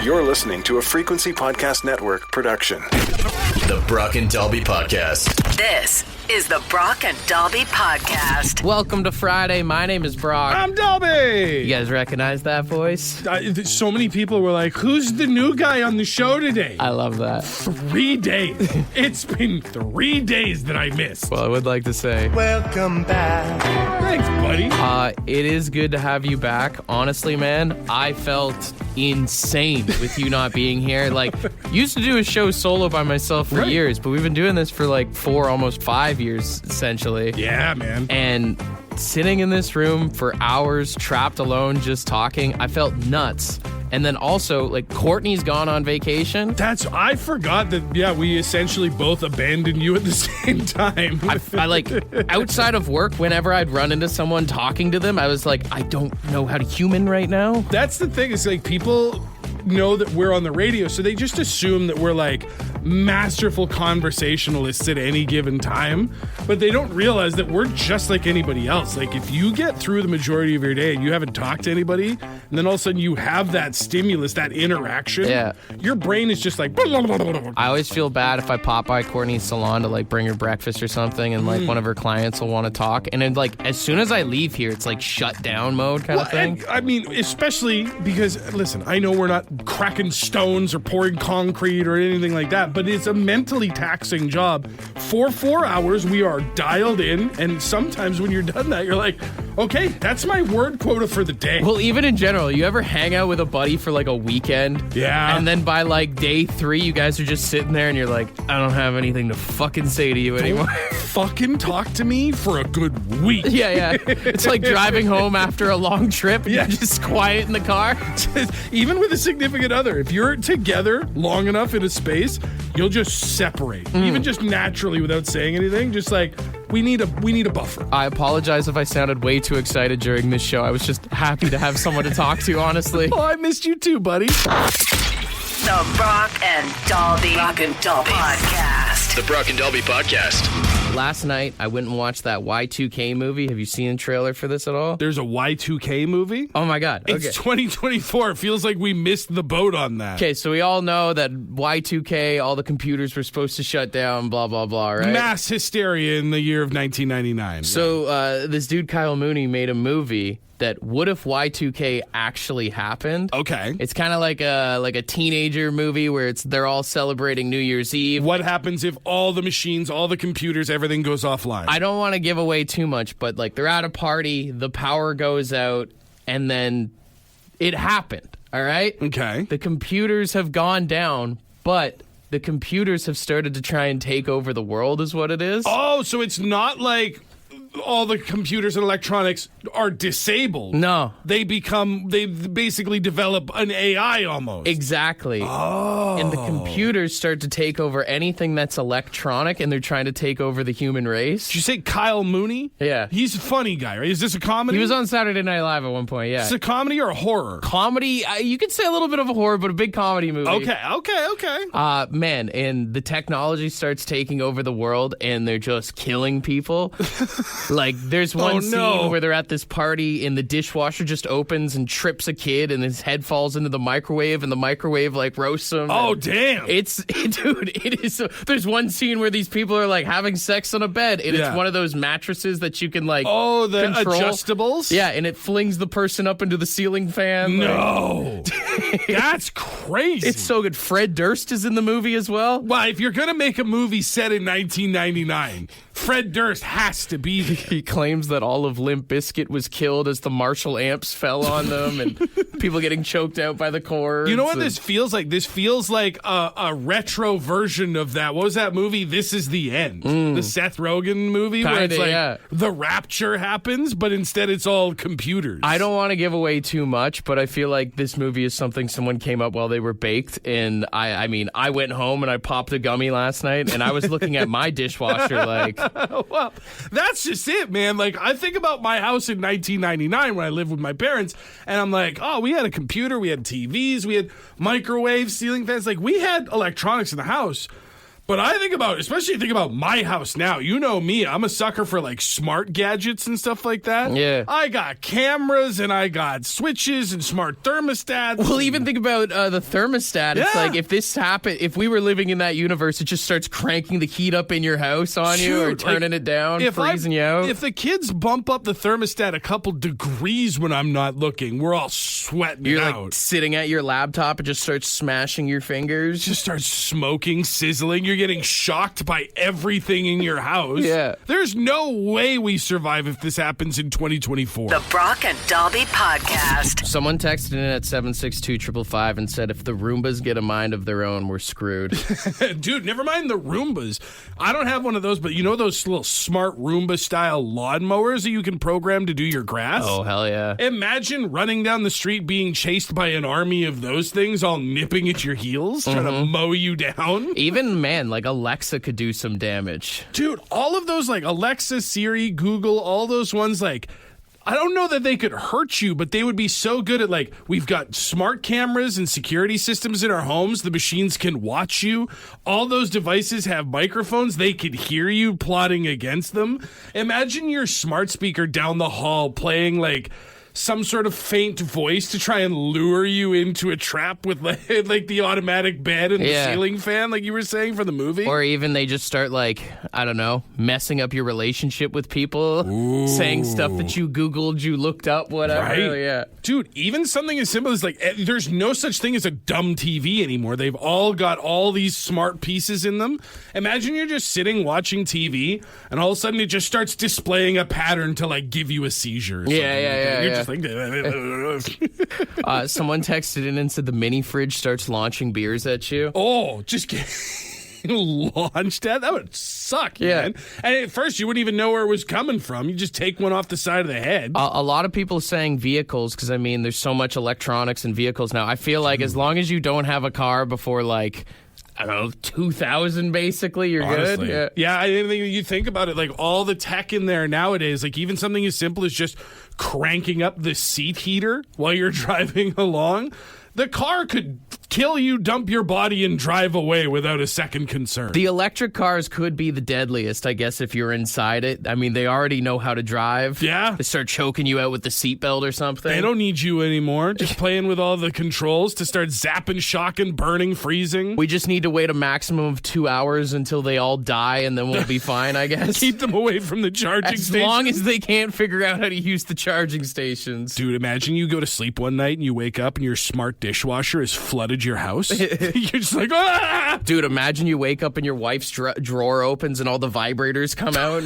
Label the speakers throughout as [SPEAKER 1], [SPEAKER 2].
[SPEAKER 1] You're listening to a Frequency Podcast Network production.
[SPEAKER 2] The Brock and Dalby Podcast.
[SPEAKER 3] This is the Brock and Dalby Podcast.
[SPEAKER 4] Welcome to Friday. My name is Brock.
[SPEAKER 5] I'm Dalby.
[SPEAKER 4] You guys recognize that voice?
[SPEAKER 5] So many people were like, who's the new guy on the show today?
[SPEAKER 4] I love that.
[SPEAKER 5] 3 days. It's been 3 days that I missed.
[SPEAKER 4] Well, I would like to say,
[SPEAKER 5] welcome back. Thanks, buddy.
[SPEAKER 4] It is good to have you back. Honestly, man, I felt insane with you not being here. Like, used to do a show solo by myself for years, but we've been doing this for like 4, almost 5 years, essentially.
[SPEAKER 5] Yeah, man.
[SPEAKER 4] And sitting in this room for hours, trapped alone, just talking, I felt nuts. And then also, like, Courtney's gone on vacation.
[SPEAKER 5] I forgot that, yeah, we essentially both abandoned you at the same time.
[SPEAKER 4] I like, outside of work, whenever I'd run into someone talking to them, I was like, I don't know how to human right now.
[SPEAKER 5] That's the thing, is like, people know that we're on the radio, so they just assume that we're like masterful conversationalists at any given time, but they don't realize that we're just like anybody else. Like, if you get through the majority of your day and you haven't talked to anybody, and then all of a sudden you have that stimulus, that interaction, your brain is just like...
[SPEAKER 4] I always feel bad if I pop by Courtney's salon to like bring her breakfast or something, and like one of her clients will want to talk, and then like as soon as I leave here, it's like shut down mode kind of thing.
[SPEAKER 5] I mean, especially because, listen, I know we're not cracking stones or pouring concrete or anything like that, but it's a mentally taxing job. For 4 hours, we are dialed in, and sometimes when you're done that, you're like, okay, that's my word quota for the day.
[SPEAKER 4] Well, even in general, you ever hang out with a buddy for like a weekend?
[SPEAKER 5] Yeah.
[SPEAKER 4] And then by like day 3, you guys are just sitting there and you're like, I don't have anything to fucking say to you anymore.
[SPEAKER 5] Fucking talk to me for a good week.
[SPEAKER 4] Yeah. It's like driving home after a long trip and you're just quiet in the car.
[SPEAKER 5] Even with a significant other, if you're together long enough in a space, you'll just separate. Even just naturally without saying anything, just like, we need a buffer.
[SPEAKER 4] I apologize if I sounded way too excited during this show. I was just happy to have someone to talk to, honestly.
[SPEAKER 5] Oh, I missed you too, buddy.
[SPEAKER 3] The Brock and Dalby Podcast.
[SPEAKER 2] The Brock and Dalby Podcast.
[SPEAKER 4] Last night, I went and watched that Y2K movie. Have you seen the trailer for this at all?
[SPEAKER 5] There's a Y2K movie?
[SPEAKER 4] Oh my God. Okay.
[SPEAKER 5] It's 2024. It feels like we missed the boat on that.
[SPEAKER 4] Okay, so we all know that Y2K, all the computers were supposed to shut down, blah, blah, blah, right?
[SPEAKER 5] Mass hysteria in the year of 1999.
[SPEAKER 4] So this dude, Kyle Mooney, made a movie that what if Y2K actually happened?
[SPEAKER 5] Okay.
[SPEAKER 4] It's kind of like a teenager movie where they're all celebrating New Year's Eve.
[SPEAKER 5] What happens if all the machines, all the computers, everything goes offline?
[SPEAKER 4] I don't want to give away too much, but like they're at a party, the power goes out, and then it happened, all right?
[SPEAKER 5] Okay.
[SPEAKER 4] The computers have gone down, but the computers have started to try and take over the world is what it is.
[SPEAKER 5] Oh, so it's not like all the computers and electronics are disabled.
[SPEAKER 4] No.
[SPEAKER 5] They basically develop an AI almost.
[SPEAKER 4] Exactly.
[SPEAKER 5] Oh.
[SPEAKER 4] And the computers start to take over anything that's electronic, and they're trying to take over the human race.
[SPEAKER 5] Did you say Kyle Mooney?
[SPEAKER 4] Yeah.
[SPEAKER 5] He's a funny guy, right? Is this a comedy?
[SPEAKER 4] He was on Saturday Night Live at one point, yeah.
[SPEAKER 5] Is it a comedy or a horror?
[SPEAKER 4] Comedy, you could say a little bit of a horror, but a big comedy movie.
[SPEAKER 5] Okay.
[SPEAKER 4] Man, and the technology starts taking over the world, and they're just killing people. Like, there's one scene where they're at this party, and the dishwasher just opens and trips a kid, and his head falls into the microwave, and the microwave, like, roasts him.
[SPEAKER 5] Oh, damn.
[SPEAKER 4] It is. There's one scene where these people are, like, having sex on a bed, and it's one of those mattresses that you can, like,
[SPEAKER 5] oh, the
[SPEAKER 4] control.
[SPEAKER 5] Adjustables?
[SPEAKER 4] Yeah, and it flings the person up into the ceiling fan.
[SPEAKER 5] No. That's crazy.
[SPEAKER 4] It's so good. Fred Durst is in the movie as well.
[SPEAKER 5] Well, if you're going to make a movie set in 1999, Fred Durst has to be there.
[SPEAKER 4] He claims that all of Limp Bizkit was killed as the Marshall amps fell on them and people getting choked out by the chords.
[SPEAKER 5] You know what this feels like? This feels like a retro version of that. What was that movie? This Is the End. The Seth Rogen movie where it's like the rapture happens, but instead it's all computers.
[SPEAKER 4] I don't want to give away too much, but I feel like this movie is something someone came up while they were baked. And I mean, I went home and I popped a gummy last night and I was looking at my dishwasher like...
[SPEAKER 5] Well, that's just it, man. Like, I think about my house in 1999 when I lived with my parents, and I'm like, oh, we had a computer, we had TVs, we had microwaves, ceiling fans. Like, we had electronics in the house. But especially think about my house now. You know me, I'm a sucker for like smart gadgets and stuff like that.
[SPEAKER 4] Yeah.
[SPEAKER 5] I got cameras and I got switches and smart thermostats.
[SPEAKER 4] Well, even think about the thermostat. It's
[SPEAKER 5] Yeah.
[SPEAKER 4] like if this happened, if we were living in that universe, it just starts cranking the heat up in your house on you or
[SPEAKER 5] Dude,
[SPEAKER 4] turning it down, freezing you out.
[SPEAKER 5] If the kids bump up the thermostat a couple degrees when I'm not looking, we're all sweating
[SPEAKER 4] You're
[SPEAKER 5] out.
[SPEAKER 4] like sitting at your laptop and just starts smashing your fingers.
[SPEAKER 5] Just starts smoking, sizzling. You're getting shocked by everything in your house.
[SPEAKER 4] Yeah.
[SPEAKER 5] There's no way we survive if this happens in 2024.
[SPEAKER 3] The Brock and Dalby Podcast.
[SPEAKER 4] Someone texted in at 762-555 and said, if the Roombas get a mind of their own, we're screwed.
[SPEAKER 5] Dude, never mind the Roombas. I don't have one of those, but you know those little smart Roomba-style lawnmowers that you can program to do your grass?
[SPEAKER 4] Oh, hell yeah.
[SPEAKER 5] Imagine running down the street being chased by an army of those things all nipping at your heels, trying to mow you down.
[SPEAKER 4] Even, man, like Alexa could do some damage.
[SPEAKER 5] Dude, all of those, like Alexa, Siri, Google, all those ones, like, I don't know that they could hurt you, but they would be so good at, like, we've got smart cameras and security systems in our homes. The machines can watch you. All those devices have microphones. They could hear you plotting against them. Imagine your smart speaker down the hall playing, like, some sort of faint voice to try and lure you into a trap with like the automatic bed and the ceiling fan, like you were saying for the movie.
[SPEAKER 4] Or even they just start like, I don't know, messing up your relationship with people, saying stuff that you Googled, you looked up, whatever.
[SPEAKER 5] Right?
[SPEAKER 4] Yeah.
[SPEAKER 5] Dude, even something as simple as like, there's no such thing as a dumb TV anymore. They've all got all these smart pieces in them. Imagine you're just sitting watching TV and all of a sudden it just starts displaying a pattern to like give you a seizure. Or something. You're just like,
[SPEAKER 4] someone texted in and said the mini fridge starts launching beers at you.
[SPEAKER 5] oh, just get launched at? That would suck, man. And at first you wouldn't even know where it was coming from. You just take one off the side of the head.
[SPEAKER 4] A lot of people saying vehicles because, I mean, there's so much electronics in vehicles now. I feel like as long as you don't have a car before, like, I don't know, 2000 basically, you're
[SPEAKER 5] Honestly.
[SPEAKER 4] good.
[SPEAKER 5] Yeah, I think you think about it, like all the tech in there nowadays, like even something as simple as just cranking up the seat heater while you're driving along. The car could kill you, dump your body, and drive away without a second concern.
[SPEAKER 4] The electric cars could be the deadliest, I guess, if you're inside it. I mean, they already know how to drive.
[SPEAKER 5] Yeah.
[SPEAKER 4] They start choking you out with the seatbelt or something.
[SPEAKER 5] They don't need you anymore. Just playing with all the controls to start zapping, shocking, burning, freezing.
[SPEAKER 4] We just need to wait a maximum of 2 hours until they all die, and then we'll be fine, I guess.
[SPEAKER 5] Keep them away from the charging
[SPEAKER 4] as
[SPEAKER 5] station.
[SPEAKER 4] long as they can't figure out how to use the charging stations.
[SPEAKER 5] Dude, imagine you go to sleep one night and you wake up and your smart dishwasher has flooded your house. You're just like, ah!
[SPEAKER 4] Dude, imagine you wake up and your wife's drawer opens and all the vibrators come out.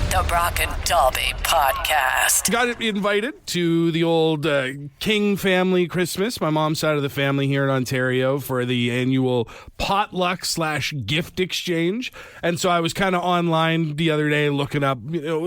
[SPEAKER 3] The Brock and Dalby Podcast.
[SPEAKER 5] Got invited to the old King family Christmas, my mom's side of the family here in Ontario, for the annual potluck / gift exchange. And so I was kind of online the other day looking up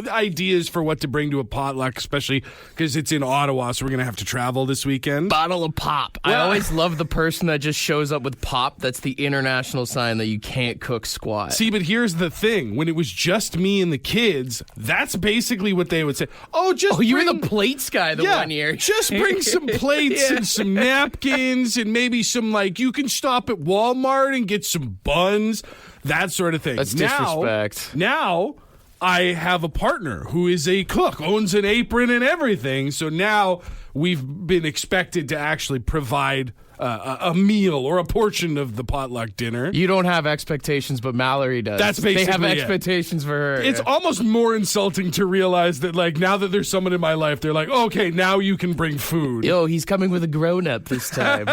[SPEAKER 5] ideas for what to bring to a potluck, especially because it's in Ottawa, so we're going to have to travel this weekend.
[SPEAKER 4] Bottle of pop. I always love the person that just shows up with pop. That's the international sign that you can't cook squat.
[SPEAKER 5] See, but here's the thing. When it was just me and the kids, that's basically what they would say. Oh,
[SPEAKER 4] you were
[SPEAKER 5] bring
[SPEAKER 4] the plates guy the one year.
[SPEAKER 5] Just bring some plates and some napkins and maybe some, like, you can stop at Walmart and get some buns, that sort of thing.
[SPEAKER 4] That's disrespect.
[SPEAKER 5] Now I have a partner who is a cook, owns an apron and everything. So now we've been expected to actually provide a meal or a portion of the potluck dinner.
[SPEAKER 4] You don't have expectations, but Mallory does.
[SPEAKER 5] That's basically
[SPEAKER 4] They have
[SPEAKER 5] it.
[SPEAKER 4] expectations for her.
[SPEAKER 5] It's almost more insulting to realize that, like, now that there's someone in my life, they're like, okay, now you can bring food.
[SPEAKER 4] Yo, he's coming with a grown-up this time.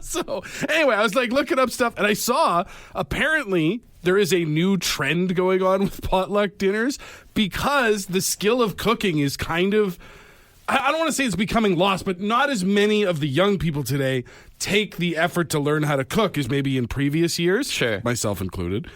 [SPEAKER 5] So anyway, I was like looking up stuff and I saw apparently there is a new trend going on with potluck dinners because the skill of cooking is kind of, I don't want to say it's becoming lost, but not as many of the young people today take the effort to learn how to cook as maybe in previous years.
[SPEAKER 4] Sure.
[SPEAKER 5] Myself included.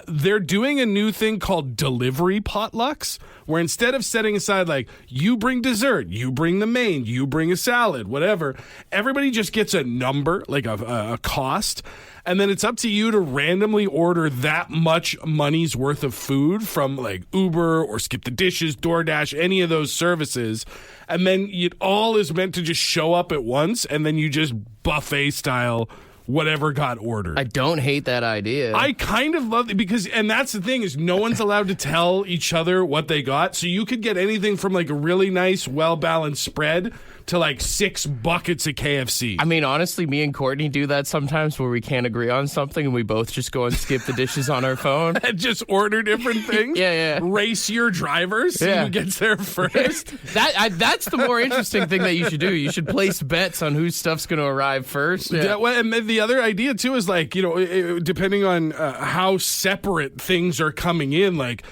[SPEAKER 5] They're doing a new thing called delivery potlucks, where instead of setting aside, like, you bring dessert, you bring the main, you bring a salad, whatever, everybody just gets a number, like a cost, and then it's up to you to randomly order that much money's worth of food from, like, Uber or Skip the Dishes, DoorDash, any of those services, and then it all is meant to just show up at once, and then you just buffet style whatever got ordered.
[SPEAKER 4] I don't hate that idea.
[SPEAKER 5] I kind of love it because, and that's the thing, is no one's allowed to tell each other what they got. So you could get anything from like a really nice, well-balanced spread to like 6 buckets of KFC.
[SPEAKER 4] I mean, honestly, me and Courtney do that sometimes where we can't agree on something and we both just go and skip the dishes on our phone.
[SPEAKER 5] And just order different things?
[SPEAKER 4] Yeah.
[SPEAKER 5] Race your drivers, see who gets there first.
[SPEAKER 4] That's the more interesting thing that you should do. You should place bets on whose stuff's going to arrive first.
[SPEAKER 5] Yeah, well, and the other idea, too, is like, depending on how separate things are coming in, like,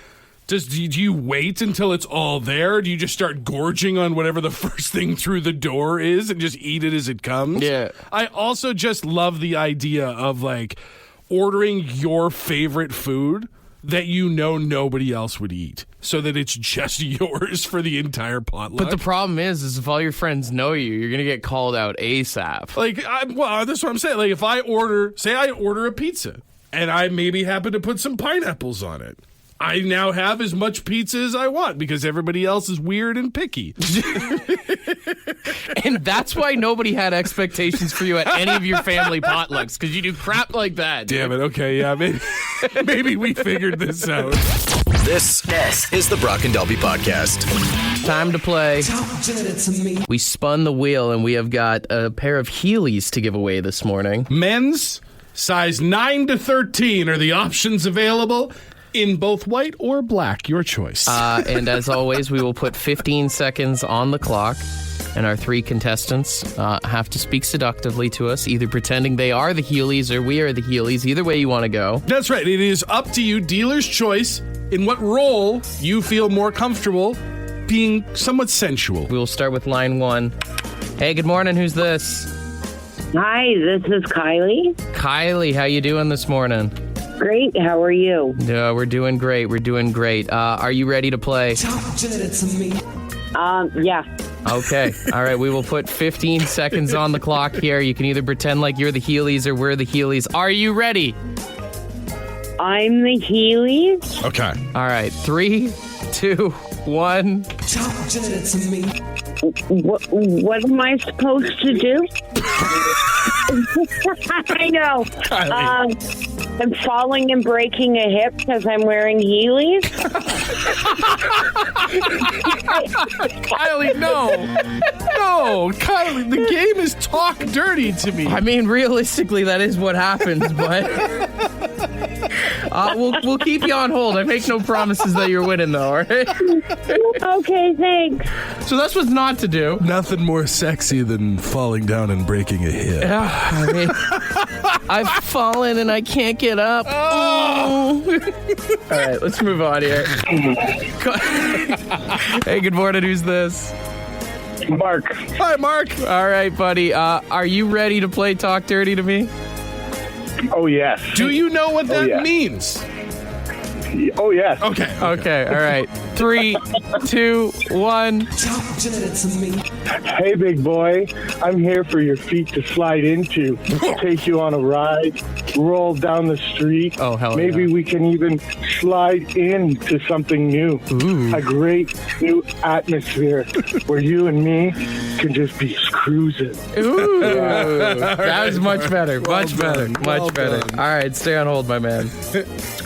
[SPEAKER 5] do you wait until it's all there? Do you just start gorging on whatever the first thing through the door is and just eat it as it comes?
[SPEAKER 4] Yeah.
[SPEAKER 5] I also just love the idea of like ordering your favorite food that nobody else would eat, so that it's just yours for the entire potluck.
[SPEAKER 4] But the problem is if all your friends know you, you're going to get called out ASAP.
[SPEAKER 5] Like, that's what I'm saying. Like, if I order a pizza and I maybe happen to put some pineapples on it, I now have as much pizza as I want because everybody else is weird and picky.
[SPEAKER 4] And that's why nobody had expectations for you at any of your family potlucks, because you do crap like that.
[SPEAKER 5] Damn it. Okay, yeah, maybe we figured this out.
[SPEAKER 2] This is the Brock and Dalby Podcast.
[SPEAKER 4] Time to play. We spun the wheel and we have got a pair of Heelys to give away this morning.
[SPEAKER 5] Men's size 9 to 13 are the options available. In both white or black, your choice.
[SPEAKER 4] And as always, we will put 15 seconds on the clock, and our 3 contestants have to speak seductively to us, either pretending they are the Heelys or we are the Heelys. Either way you want to go.
[SPEAKER 5] That's right. It is up to you, dealer's choice, in what role you feel more comfortable being somewhat sensual.
[SPEAKER 4] We will start with line 1. Hey, good morning. Who's this?
[SPEAKER 6] Hi, this is Kylie.
[SPEAKER 4] Kylie, how you doing this morning?
[SPEAKER 6] Great. How are you?
[SPEAKER 4] We're doing great. Are you ready to play?
[SPEAKER 6] Yeah.
[SPEAKER 4] Okay. All right. We will put 15 seconds on the clock here. You can either pretend like you're the Heelys or we're the Heelys. Are you ready?
[SPEAKER 6] I'm the Heelys.
[SPEAKER 5] Okay.
[SPEAKER 4] All right. 3, 2, 1.
[SPEAKER 6] What am I supposed to do? I know. I'm falling and breaking a hip because I'm wearing Heelys.
[SPEAKER 5] Kylie, no, Kylie, the game is talk dirty to me.
[SPEAKER 4] I mean, realistically, that is what happens, but we'll keep you on hold. I make no promises that you're winning, though, all right?
[SPEAKER 6] Okay, thanks.
[SPEAKER 4] So that's what's not to do.
[SPEAKER 5] Nothing more sexy than falling down and breaking a hip.
[SPEAKER 4] Yeah, I mean, I've fallen and I can't get up. Oh. All right, let's move on here. Hey, good morning. Who's this?
[SPEAKER 7] Mark.
[SPEAKER 5] Hi, Mark.
[SPEAKER 4] All right, buddy. Are you ready to play Talk Dirty to Me?
[SPEAKER 7] Oh, yes.
[SPEAKER 5] Do you know what that means?
[SPEAKER 7] Oh, yes.
[SPEAKER 5] Okay.
[SPEAKER 4] All right. 3, 2, 1.
[SPEAKER 7] Hey, big boy. I'm here for your feet to slide into, take you on a ride, roll down the street.
[SPEAKER 4] Oh, hell
[SPEAKER 7] Maybe
[SPEAKER 4] yeah.
[SPEAKER 7] we can even slide into something new.
[SPEAKER 4] Ooh.
[SPEAKER 7] A great new atmosphere where you and me can just be cruising.
[SPEAKER 4] Ooh. That was much better. Much better.
[SPEAKER 5] Well
[SPEAKER 4] Much better.
[SPEAKER 5] done.
[SPEAKER 4] All right. Stay on hold, my man.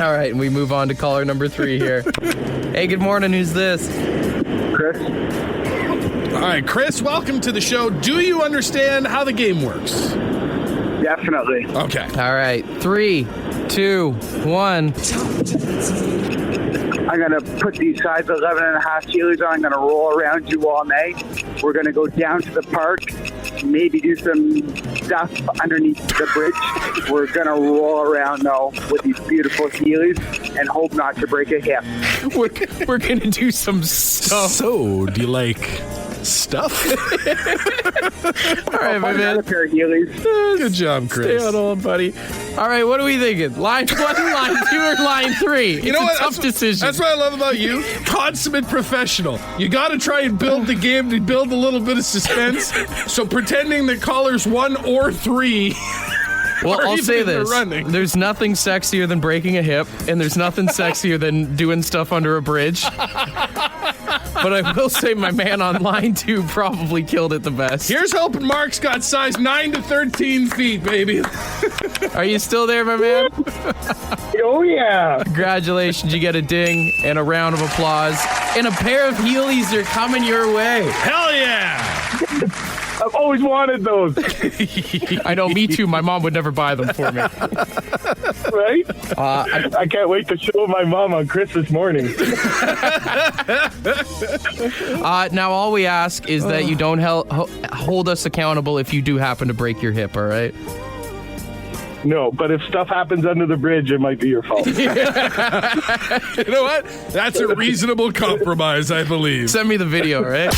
[SPEAKER 4] All right. And we move on to caller number 3 here. Hey, good morning. Who's this?
[SPEAKER 7] Chris?
[SPEAKER 5] All right, Chris, welcome to the show. Do you understand how the game works?
[SPEAKER 7] Definitely.
[SPEAKER 5] Okay.
[SPEAKER 4] All right. 3, 2, 1.
[SPEAKER 8] I'm going to put these size 11 and a half Heelys on. I'm going to roll around you all night. We're going to go down to the park, maybe do some stuff underneath the bridge. We're going to roll around, though, with these beautiful Heelys and hope not to break a hip.
[SPEAKER 4] We're going to do some stuff.
[SPEAKER 5] So, do you like stuff?
[SPEAKER 4] All right, my man.
[SPEAKER 8] Another pair of Heelys.
[SPEAKER 5] Good job, Chris.
[SPEAKER 4] Stay on hold, buddy. All right, what are we thinking? Line 1, line 2, or line 3?
[SPEAKER 5] You know what?
[SPEAKER 4] Tough decision.
[SPEAKER 5] That's what I love about you. Consummate professional. You got to try and build the game to build a little bit of suspense. So pretending that callers 1 or 3
[SPEAKER 4] Well, I'll
[SPEAKER 5] even
[SPEAKER 4] say
[SPEAKER 5] if they're
[SPEAKER 4] this.
[SPEAKER 5] running.
[SPEAKER 4] There's nothing sexier than breaking a hip, and there's nothing sexier than doing stuff under a bridge. But I will say my man on line 2 probably killed it the best.
[SPEAKER 5] Here's hoping Mark's got size 9 to 13 feet, baby.
[SPEAKER 4] Are you still there, my man?
[SPEAKER 7] Oh, yeah.
[SPEAKER 4] Congratulations, you get a ding and a round of applause. And a pair of Heelys are coming your way.
[SPEAKER 5] Hell yeah.
[SPEAKER 7] I've always wanted those,
[SPEAKER 4] I know, me too. My mom would never buy them for me.
[SPEAKER 7] right? I can't wait to show my mom on Christmas morning.
[SPEAKER 4] Now, all we ask is that you don't hold us accountable if you do happen to break your hip, all right?
[SPEAKER 7] No, but if stuff happens under the bridge, it might be your fault.
[SPEAKER 5] You know what? That's a reasonable compromise, I believe.
[SPEAKER 4] Send me the video, all right?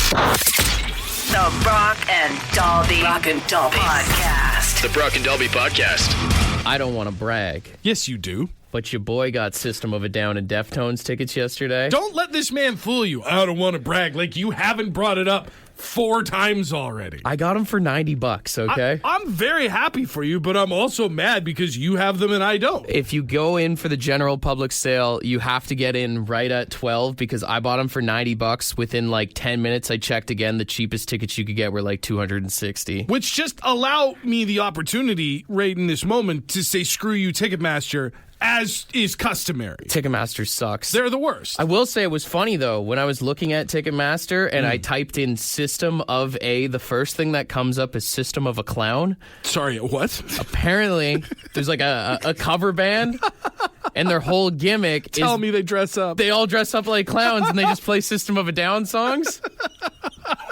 [SPEAKER 3] The Brock and Dalby Podcast.
[SPEAKER 2] The Brock and Dalby Podcast.
[SPEAKER 4] I don't want to brag,
[SPEAKER 5] Yes, you do.
[SPEAKER 4] but your boy got System of a Down and Deftones tickets yesterday.
[SPEAKER 5] Don't let this man fool you. I don't want to brag. Like, you haven't brought it up 4 times already.
[SPEAKER 4] I got them for $90, okay?
[SPEAKER 5] I'm very happy for you, but I'm also mad because you have them and I don't.
[SPEAKER 4] If you go in for the general public sale, you have to get in right at 12 because I bought them for $90. Within like 10 minutes, I checked again. The cheapest tickets you could get were like $260.
[SPEAKER 5] Which just allow me the opportunity right in this moment to say, screw you, Ticketmaster, as is customary.
[SPEAKER 4] Ticketmaster sucks.
[SPEAKER 5] They're the worst.
[SPEAKER 4] I will say it was funny, though, when I was looking at Ticketmaster and I typed in System of a, the first thing that comes up is System of a Clown.
[SPEAKER 5] Sorry, what?
[SPEAKER 4] Apparently, there's like a cover band, and their whole gimmick
[SPEAKER 5] Tell
[SPEAKER 4] is
[SPEAKER 5] me they dress up.
[SPEAKER 4] they all dress up like clowns and they just play System of a Down songs.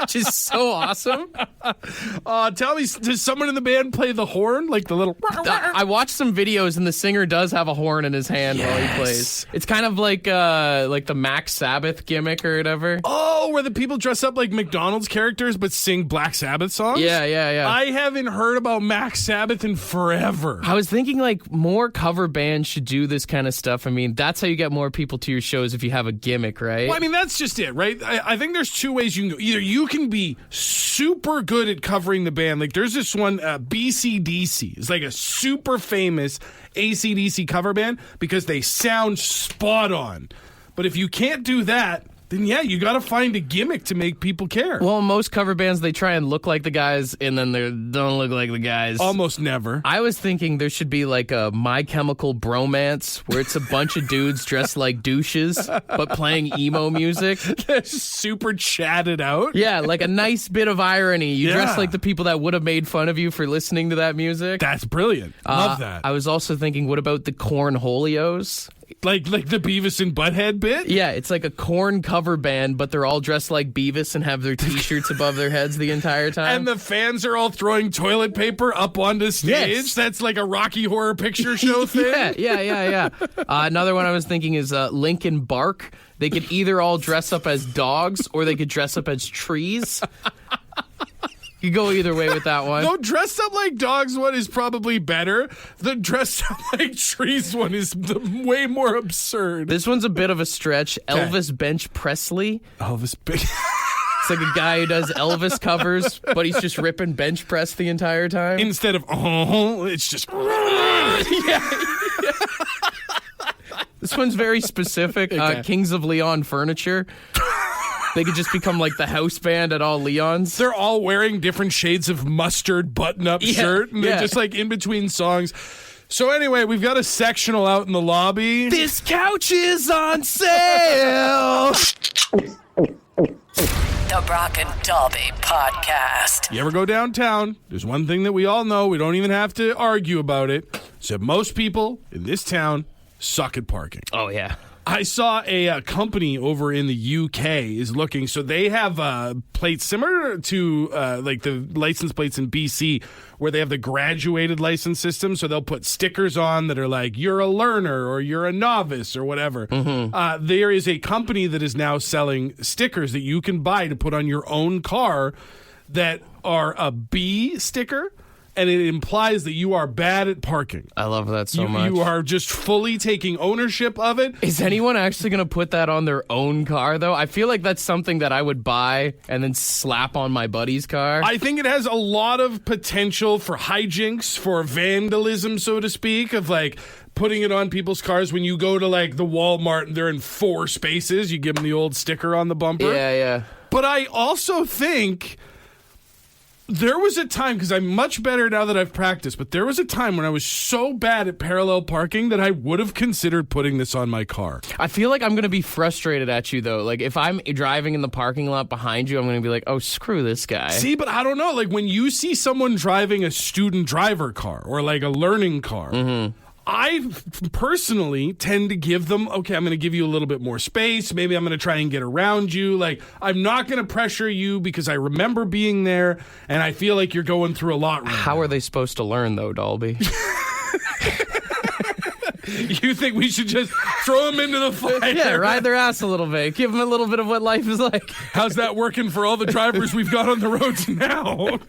[SPEAKER 4] Which is so awesome.
[SPEAKER 5] Tell me, does someone in the band play the horn? Like the little...
[SPEAKER 4] I watched some videos and the singer does have a horn in his hand while he plays. It's kind of like the Max Sabbath gimmick or whatever.
[SPEAKER 5] Oh, where the people dress up like McDonald's characters but sing Black Sabbath songs?
[SPEAKER 4] Yeah.
[SPEAKER 5] I haven't heard about Max Sabbath in forever.
[SPEAKER 4] I was thinking like more cover bands should do this kind of stuff. I mean, that's how you get more people to your shows if you have a gimmick, right?
[SPEAKER 5] Well, I mean, that's just it, right? I think there's 2 ways you can go. Either you can be super good at covering the band. Like, there's this one, BCDC. It's like a super famous AC/DC cover band because they sound spot on. But if you can't do that, then yeah, you got to find a gimmick to make people care.
[SPEAKER 4] Well, most cover bands, they try and look like the guys and then they don't look like the guys.
[SPEAKER 5] Almost never.
[SPEAKER 4] I was thinking there should be like a My Chemical Bromance where it's a bunch of dudes dressed like douches but playing emo music.
[SPEAKER 5] They're super chatted out.
[SPEAKER 4] Yeah, like a nice bit of irony. You dress
[SPEAKER 5] Yeah.
[SPEAKER 4] like the people that would have made fun of you for listening to that music.
[SPEAKER 5] That's brilliant. Love that.
[SPEAKER 4] I was also thinking, what about the Cornholios?
[SPEAKER 5] Like the Beavis and Butthead bit?
[SPEAKER 4] Yeah, it's like a Corn cover band, but they're all dressed like Beavis and have their T-shirts above their heads the entire time.
[SPEAKER 5] And the fans are all throwing toilet paper up onto stage?
[SPEAKER 4] Yes.
[SPEAKER 5] That's like a Rocky Horror Picture Show thing?
[SPEAKER 4] Yeah. Another one I was thinking is Linkin Bark. They could either all dress up as dogs or they could dress up as trees. You go either way with that one.
[SPEAKER 5] No, dressed up like dogs one is probably better. The dressed up like trees one is way more absurd.
[SPEAKER 4] This one's a bit of a stretch. Elvis Bench Presley.
[SPEAKER 5] Elvis big.
[SPEAKER 4] It's like a guy who does Elvis covers, but he's just ripping bench press the entire time.
[SPEAKER 5] Instead of it's just
[SPEAKER 4] This one's very specific.
[SPEAKER 5] Okay.
[SPEAKER 4] Kings of Leon Furniture. They could just become like the house band at all Leon's.
[SPEAKER 5] they're all wearing different shades of mustard button-up shirt, and they're just like in between songs. So anyway, we've got a sectional out in the lobby.
[SPEAKER 4] This couch is on sale.
[SPEAKER 3] The Brock and Dalby Podcast.
[SPEAKER 5] You ever go downtown, there's one thing that we all know, we don't even have to argue about it, is that most people in this town suck at parking.
[SPEAKER 4] Oh, yeah.
[SPEAKER 5] I saw a company over in the UK is looking, so they have plates similar to like the license plates in BC where they have the graduated license system, so they'll put stickers on that are like, you're a learner or you're a novice or whatever. There is a company that is now selling stickers that you can buy to put on your own car that are a B sticker and it implies that you are bad at parking.
[SPEAKER 4] I love that so much.
[SPEAKER 5] You are just fully taking ownership of it.
[SPEAKER 4] Is anyone actually going to put that on their own car, though? I feel like that's something that I would buy and then slap on my buddy's car.
[SPEAKER 5] I think it has a lot of potential for hijinks, for vandalism, so to speak, of like putting it on people's cars. When you go to like the Walmart and they're in 4 spaces, you give them the old sticker on the bumper.
[SPEAKER 4] Yeah.
[SPEAKER 5] But I also think there was a time, because I'm much better now that I've practiced, but there was a time when I was so bad at parallel parking that I would have considered putting this on my car.
[SPEAKER 4] I feel like I'm going to be frustrated at you, though. Like, if I'm driving in the parking lot behind you, I'm going to be like, oh, screw this guy.
[SPEAKER 5] See, but I don't know. Like, when you see someone driving a student driver car or like a learning car, I personally tend to give them, okay, I'm going to give you a little bit more space. Maybe I'm going to try and get around you. Like, I'm not going to pressure you because I remember being there and I feel like you're going through a lot right
[SPEAKER 4] How
[SPEAKER 5] now.
[SPEAKER 4] are they supposed to learn, though, Dolby?
[SPEAKER 5] You think we should just throw them into the fire?
[SPEAKER 4] Yeah, ride their ass a little bit. Give them a little bit of what life is like.
[SPEAKER 5] How's that working for all the drivers we've got on the roads now?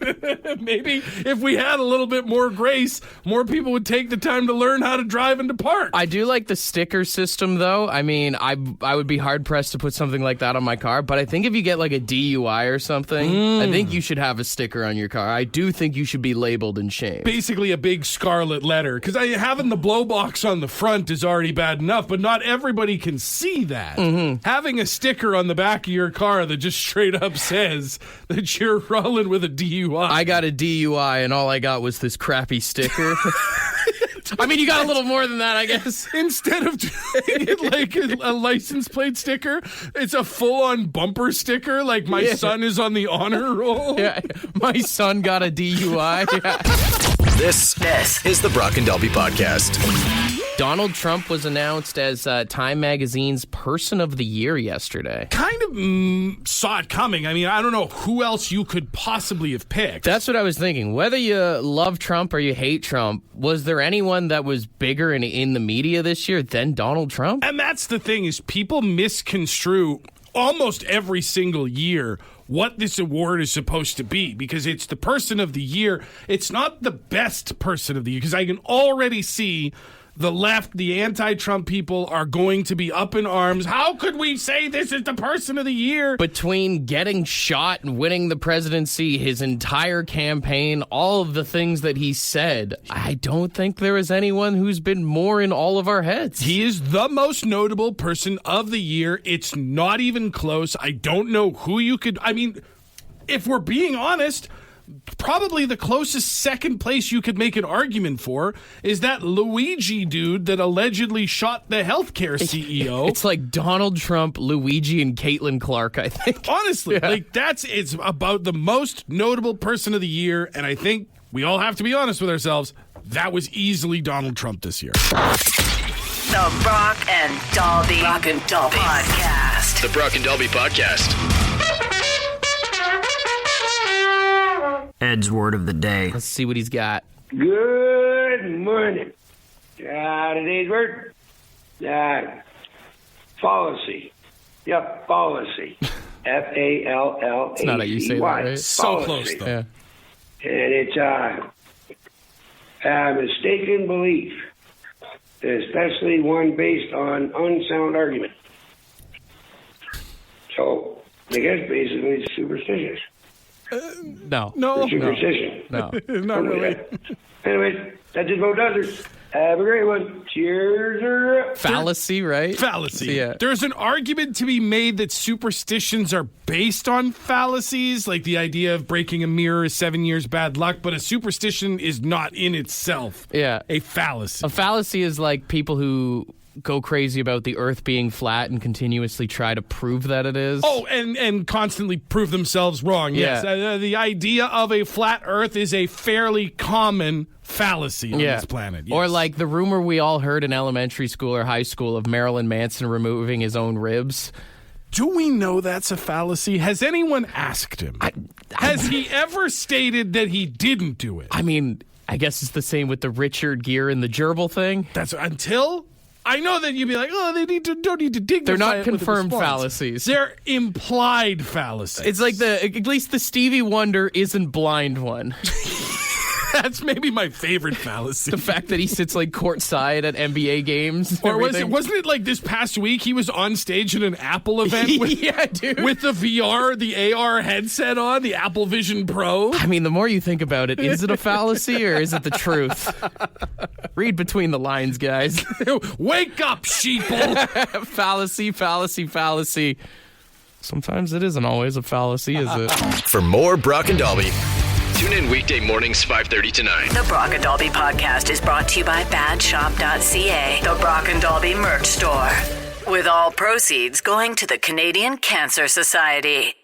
[SPEAKER 5] Maybe if we had a little bit more grace, more people would take the time to learn how to drive and to park.
[SPEAKER 4] I do like the sticker system, though. I mean, I would be hard-pressed to put something like that on my car, but I think if you get like a DUI or something, I think you should have a sticker on your car. I do think you should be labeled and shamed.
[SPEAKER 5] Basically a big scarlet letter, because having the blow box on the front is already bad enough, but not everybody can see that. Having a sticker on the back of your car that just straight up says that you're rolling with a DUI.
[SPEAKER 4] I got a DUI and all I got was this crappy sticker. I mean, you got a little more than that, I guess.
[SPEAKER 5] Instead of doing it like a license plate sticker, it's a full-on bumper sticker, like my son is on the honor roll.
[SPEAKER 4] Yeah, my son got a DUI. Yeah.
[SPEAKER 2] This is the Brock and Dalby Podcast.
[SPEAKER 4] Donald Trump was announced as Time Magazine's Person of the Year yesterday.
[SPEAKER 5] Kind of saw it coming. I mean, I don't know who else you could possibly have picked.
[SPEAKER 4] That's what I was thinking. Whether you love Trump or you hate Trump, was there anyone that was bigger in the media this year than Donald Trump?
[SPEAKER 5] And that's the thing, is people misconstrue almost every single year what this award is supposed to be, because it's the Person of the Year. It's not the best Person of the Year, because I can already see the left, the anti-Trump people are going to be up in arms. How could we say this is the Person of the Year?
[SPEAKER 4] Between getting shot and winning the presidency, his entire campaign, all of the things that he said, I don't think there is anyone who's been more in all of our heads.
[SPEAKER 5] He is the most notable Person of the Year. It's not even close. I don't know who you could... I mean, if we're being honest, probably the closest second place you could make an argument for is that Luigi dude that allegedly shot the healthcare CEO.
[SPEAKER 4] It's like Donald Trump, Luigi, and Caitlin Clark, I think.
[SPEAKER 5] Honestly, it's about the most notable Person of the Year, and I think we all have to be honest with ourselves. That was easily Donald Trump this year.
[SPEAKER 3] The Brock and Dalby Podcast.
[SPEAKER 2] The Brock and Dalby Podcast.
[SPEAKER 9] Ed's word of the day.
[SPEAKER 4] Let's see what he's got.
[SPEAKER 10] Good morning. Today's word. Fallacy. Yep, fallacy. F-A-L-L-A-C-Y.
[SPEAKER 4] It's not how you say that, right?
[SPEAKER 5] So close, though.
[SPEAKER 4] Yeah.
[SPEAKER 10] And it's a mistaken belief, especially one based on unsound argument. So, I guess basically it's superstitious.
[SPEAKER 4] No.
[SPEAKER 10] Superstition.
[SPEAKER 4] No.
[SPEAKER 5] Not really.
[SPEAKER 10] Anyways, that just about does it. Have a great one. Cheers.
[SPEAKER 4] Fallacy, right?
[SPEAKER 5] Fallacy.
[SPEAKER 4] Yeah.
[SPEAKER 5] There's an argument to be made that superstitions are based on fallacies, like the idea of breaking a mirror is 7 years bad luck, but a superstition is not in itself a fallacy.
[SPEAKER 4] A fallacy is like people who go crazy about the earth being flat and continuously try to prove that it is.
[SPEAKER 5] Oh, and constantly prove themselves wrong. Yes. The idea of a flat earth is a fairly common fallacy on this planet. Yes.
[SPEAKER 4] Or like the rumor we all heard in elementary school or high school of Marilyn Manson removing his own ribs.
[SPEAKER 5] Do we know that's a fallacy? Has anyone asked him? Has he ever stated that he didn't do it?
[SPEAKER 4] I mean, I guess it's the same with the Richard Gere and the gerbil thing.
[SPEAKER 5] That's until... I know that you'd be like, oh, don't need to dignify.
[SPEAKER 4] They're not
[SPEAKER 5] it with a
[SPEAKER 4] confirmed
[SPEAKER 5] response.
[SPEAKER 4] fallacies.
[SPEAKER 5] They're implied fallacies.
[SPEAKER 4] It's like at least the Stevie Wonder isn't blind one.
[SPEAKER 5] That's maybe my favorite fallacy.
[SPEAKER 4] The fact that he sits like courtside at NBA games.
[SPEAKER 5] Or wasn't it like this past week he was on stage at an Apple event
[SPEAKER 4] yeah, dude.
[SPEAKER 5] with the VR, the AR headset on, the Apple Vision Pro?
[SPEAKER 4] I mean, the more you think about it, is it a fallacy or is it the truth? Read between the lines, guys.
[SPEAKER 5] Wake up, sheeple!
[SPEAKER 4] Fallacy. Sometimes it isn't always a fallacy, is it?
[SPEAKER 2] For more Brock and Dalby, tune in weekday mornings 5:30 to 9.
[SPEAKER 3] The Brock and Dalby podcast is brought to you by badshop.ca, the Brock and Dalby merch store. With all proceeds going to the Canadian Cancer Society.